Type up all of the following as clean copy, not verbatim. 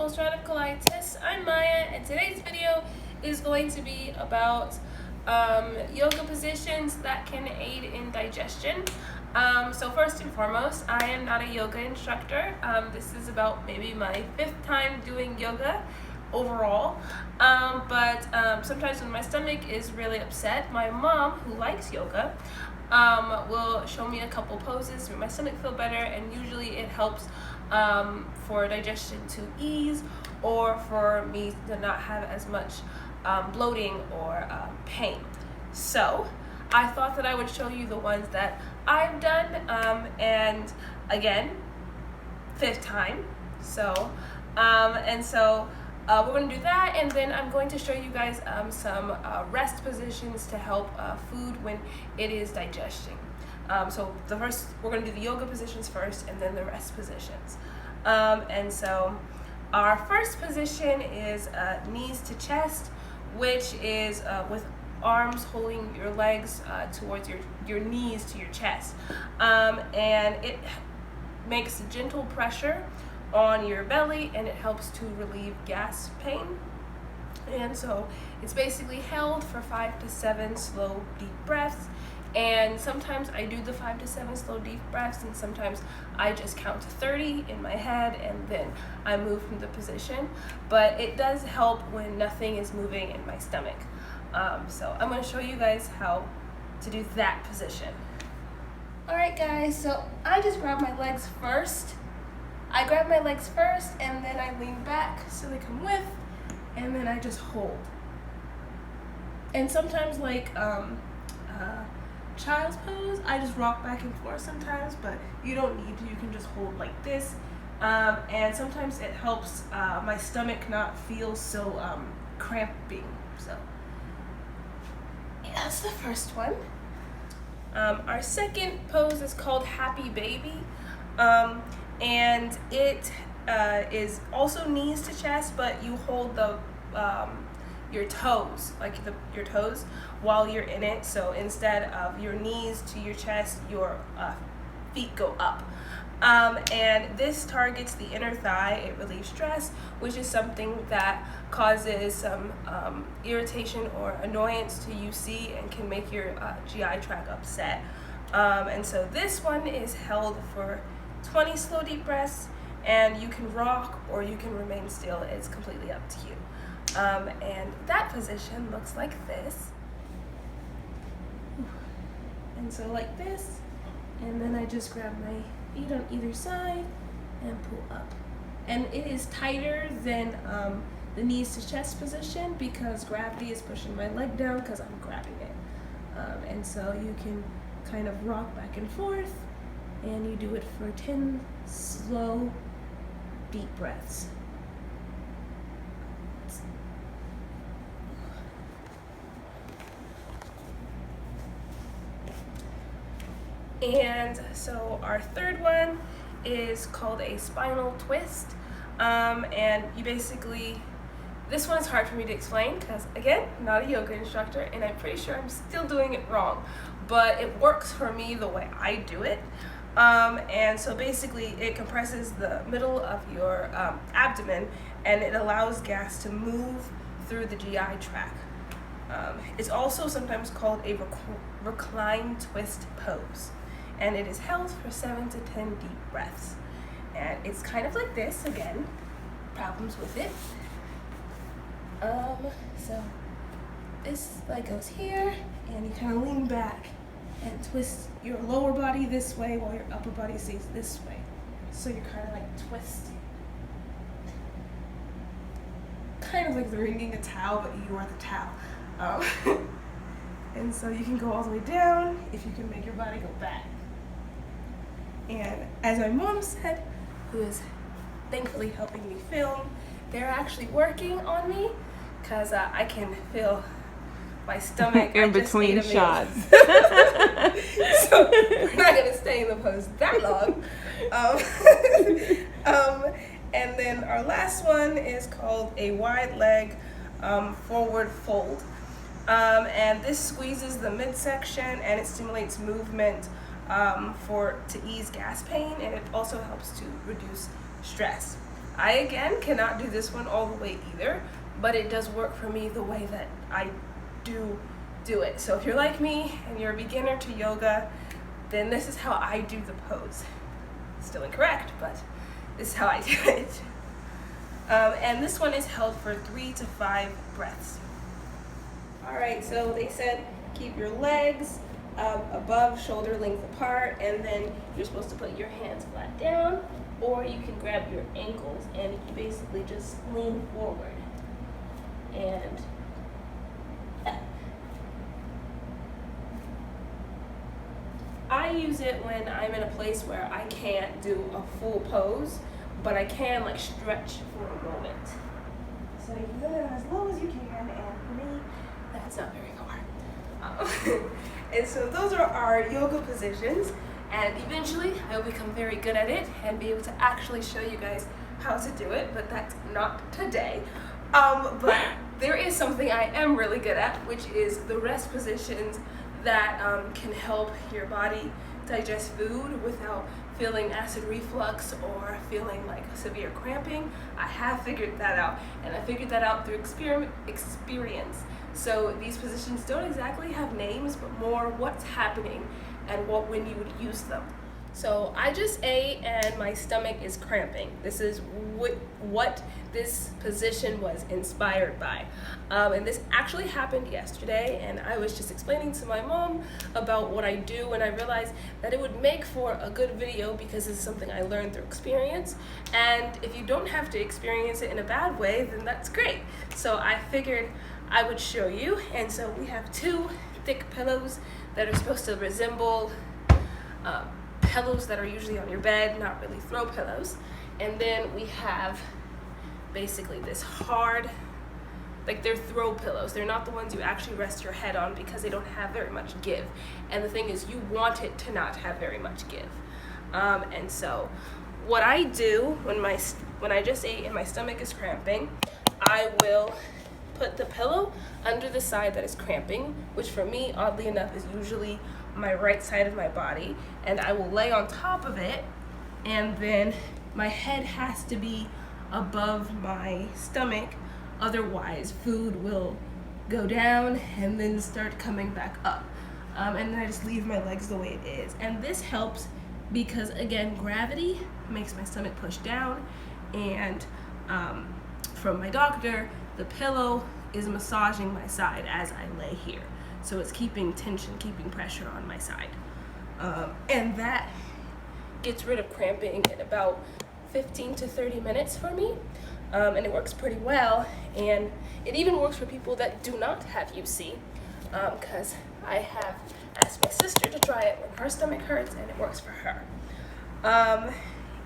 Ulcerative Colitis. I'm Maya, and today's video is going to be about yoga positions that can aid in digestion. So first and foremost, I am not a yoga instructor. This is about maybe my 5th time doing yoga overall. But sometimes when my stomach is really upset, my mom, who likes yoga, will show me a couple poses to make my stomach feel better, and usually it helps for digestion to ease, or for me to not have as much bloating or pain. So I thought that I would show you the ones that I've done, and again, 5th time. So we're going to do that, and then I'm going to show you guys some rest positions to help food when it is digesting. So we're going to do the yoga positions first, and then the rest positions. And so our first position is knees to chest, which is with arms holding your legs towards your knees to your chest. And it makes gentle pressure on your belly, and it helps to relieve gas pain. And so it's basically held for 5 to 7 slow deep breaths, and sometimes I do the 5 to 7 slow deep breaths, and sometimes I just count to 30 in my head and then I move from the position. But it does help when nothing is moving in my stomach. So I'm going to show you guys how to do that position. Alright guys, so I just grab my legs first. I grab my legs first, and then I lean back so they come with, and then I just hold. And sometimes, like child's pose, I just rock back and forth sometimes, but you don't need to. You can just hold like this. And sometimes it helps my stomach not feel so cramping. So yeah, that's the first one. Our second pose is called Happy Baby. And it is also knees to chest, but you hold your toes, your toes, while you're in it. So instead of your knees to your chest, your feet go up. And this targets the inner thigh. It relieves stress, which is something that causes some irritation or annoyance to UC and can make your GI tract upset. And so this one is held for 20 slow deep breaths, and you can rock or you can remain still. It's completely up to you. And that position looks like this. And so like this, and then I just grab my feet on either side and pull up. And it is tighter than the knees to chest position because gravity is pushing my leg down because I'm grabbing it. And so you can kind of rock back and forth, and you do it for 10 slow, deep breaths. And so our third one is called a spinal twist. And you basically, this one is hard for me to explain because, again, I'm not a yoga instructor, and I'm pretty sure I'm still doing it wrong, but it works for me the way I do it. And so basically it compresses the middle of your abdomen, and it allows gas to move through the GI tract. It's also sometimes called a recline twist pose, and it is held for 7 to 10 deep breaths. And it's kind of like this, again, problems with it. So this goes here, and you kind of lean back and twist your lower body this way while your upper body stays this way. So you're kind of like twisting. Kind of like wringing a towel, but you are the towel. And so you can go all the way down if you can make your body go back. And as my mom said, who is thankfully helping me film, they're actually working on me because I can feel my stomach in between shots. So we're not going to stay in the pose that long. And then our last one is called a wide leg forward fold. And this squeezes the midsection, and it stimulates movement to ease gas pain, and it also helps to reduce stress. I, again, cannot do this one all the way either, but it does work for me the way that I do it. So if you're like me and you're a beginner to yoga, then this is how I do the pose. Still incorrect, but this is how I do it. And this one is held for 3 to 5 breaths. All right, so they said keep your legs above shoulder length apart, and then you're supposed to put your hands flat down, or you can grab your ankles and you basically just lean forward. And I use it when I'm in a place where I can't do a full pose, but I can like stretch for a moment. So you can go down as low as you can, and for me, that's not very hard. And so those are our yoga positions, and eventually I'll become very good at it and be able to actually show you guys how to do it, but that's not today. But there is something I am really good at, which is the rest positions that can help your body digest food without feeling acid reflux or feeling like severe cramping. I have figured that out, and I figured that out through experience. So these positions don't exactly have names, but more what's happening and when you would use them. So I just ate and my stomach is cramping. This is what this position was inspired by. And this actually happened yesterday, and I was just explaining to my mom about what I do, and I realized that it would make for a good video because this is something I learned through experience. And if you don't have to experience it in a bad way, then that's great. So I figured I would show you. And so we have 2 thick pillows that are supposed to resemble pillows that are usually on your bed, not really throw pillows. And then we have basically this hard, like they're throw pillows. They're not the ones you actually rest your head on because they don't have very much give. And the thing is, you want it to not have very much give. And so what I do when I just ate and my stomach is cramping, I will put the pillow under the side that is cramping, which for me, oddly enough, is usually my right side of my body, and I will lay on top of it, and then my head has to be above my stomach, otherwise food will go down and then start coming back up. And then I just leave my legs the way it is. And this helps because, again, gravity makes my stomach push down, and from my doctor, the pillow is massaging my side as I lay here. So it's keeping tension, keeping pressure on my side. And that gets rid of cramping in about 15 to 30 minutes for me. And it works pretty well. And it even works for people that do not have UC, because I have asked my sister to try it when her stomach hurts, and it works for her.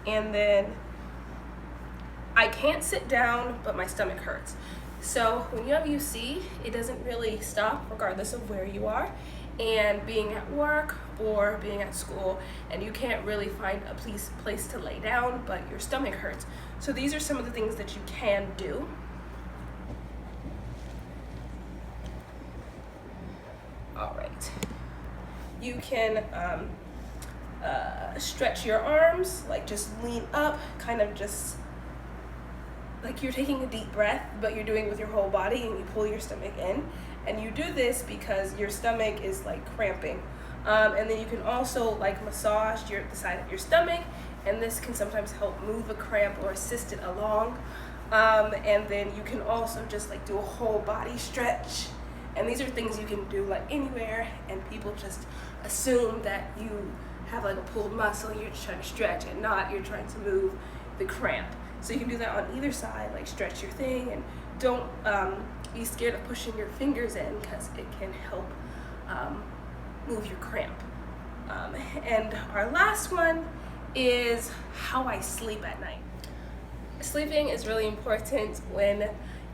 And then I can't sit down, but my stomach hurts. So when you have UC, it doesn't really stop regardless of where you are, and being at work or being at school, and you can't really find a place to lay down, but your stomach hurts. So these are some of the things that you can do. All right. You can stretch your arms, like just lean up, kind of just like you're taking a deep breath, but you're doing it with your whole body, and you pull your stomach in. And you do this because your stomach is like cramping. And then you can also like massage the side of your stomach, and this can sometimes help move a cramp or assist it along. And then you can also just like do a whole body stretch. And these are things you can do like anywhere, and people just assume that you have like a pulled muscle, you're just trying to stretch, and not, you're trying to move the cramp. So you can do that on either side, like stretch your thing, and don't be scared of pushing your fingers in, because it can help move your cramp. And our last one is how I sleep at night. Sleeping is really important when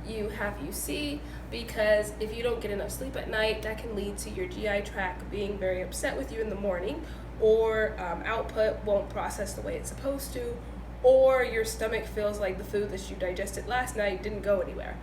you have UC, because if you don't get enough sleep at night, that can lead to your GI tract being very upset with you in the morning, or output won't process the way it's supposed to, or your stomach feels like the food that you digested last night didn't go anywhere.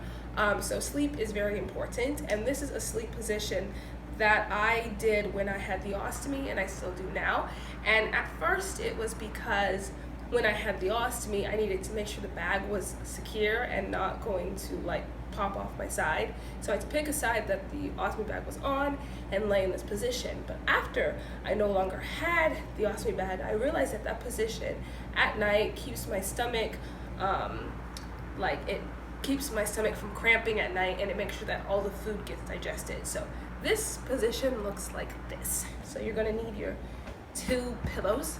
So sleep is very important, and this is a sleep position that I did when I had the ostomy, and I still do now. And at first it was because when I had the ostomy, I needed to make sure the bag was secure and not going to like pop off my side. So I had to pick a side that the ostomy bag was on and lay in this position. But after I no longer had the ostomy bag, I realized that that position at night keeps my stomach, it keeps my stomach from cramping at night, and it makes sure that all the food gets digested. So this position looks like this. So you're gonna need your 2 pillows,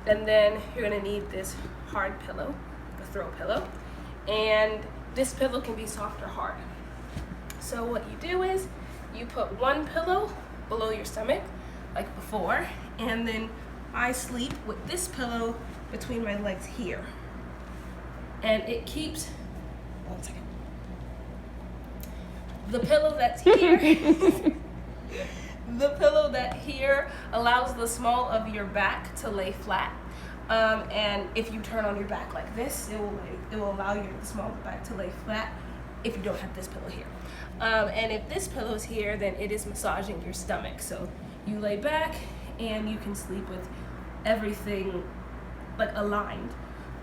and then you're gonna need this hard pillow, a throw pillow, and this pillow can be soft or hard. So what you do is you put 1 pillow below your stomach, like before, and then I sleep with this pillow between my legs here. And it keeps, one second. The pillow that's here, the pillow that here allows the small of your back to lay flat. And if you turn on your back like this, it will allow the small of the back to lay flat if you don't have this pillow here. And if this pillow is here, then it is massaging your stomach. So you lay back and you can sleep with everything like aligned.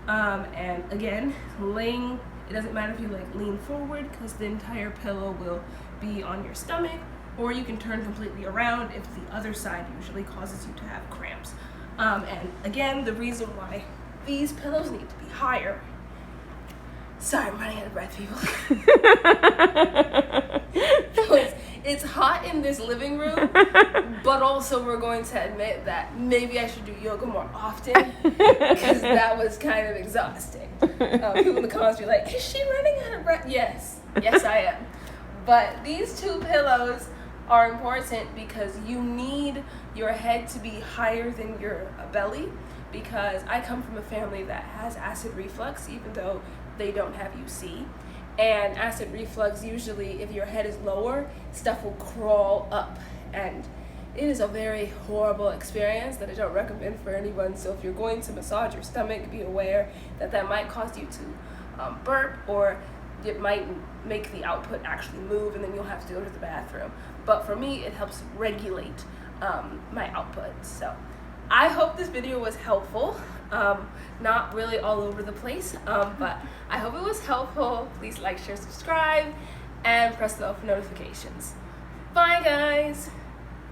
And again, laying, it doesn't matter if you like lean forward because the entire pillow will be on your stomach, or you can turn completely around if the other side usually causes you to have cramps. And again, the reason why these pillows need to be higher. Sorry, I'm running out of breath, people. It's hot in this living room, but also we're going to admit that maybe I should do yoga more often because that was kind of exhausting. People in the comments be like, is she running out of breath? Yes, I am. But these 2 pillows are important because you need your head to be higher than your belly, because I come from a family that has acid reflux, even though they don't have UC. And acid reflux, usually if your head is lower, stuff will crawl up, and it is a very horrible experience that I don't recommend for anyone. So if you're going to massage your stomach, be aware that that might cause you to burp, or it might make the output actually move, and then you'll have to go to the bathroom. But for me, it helps regulate my output. So I hope this video was helpful. Not really all over the place, but I hope it was helpful. Please like, share, subscribe, and press the bell for notifications. Bye, guys.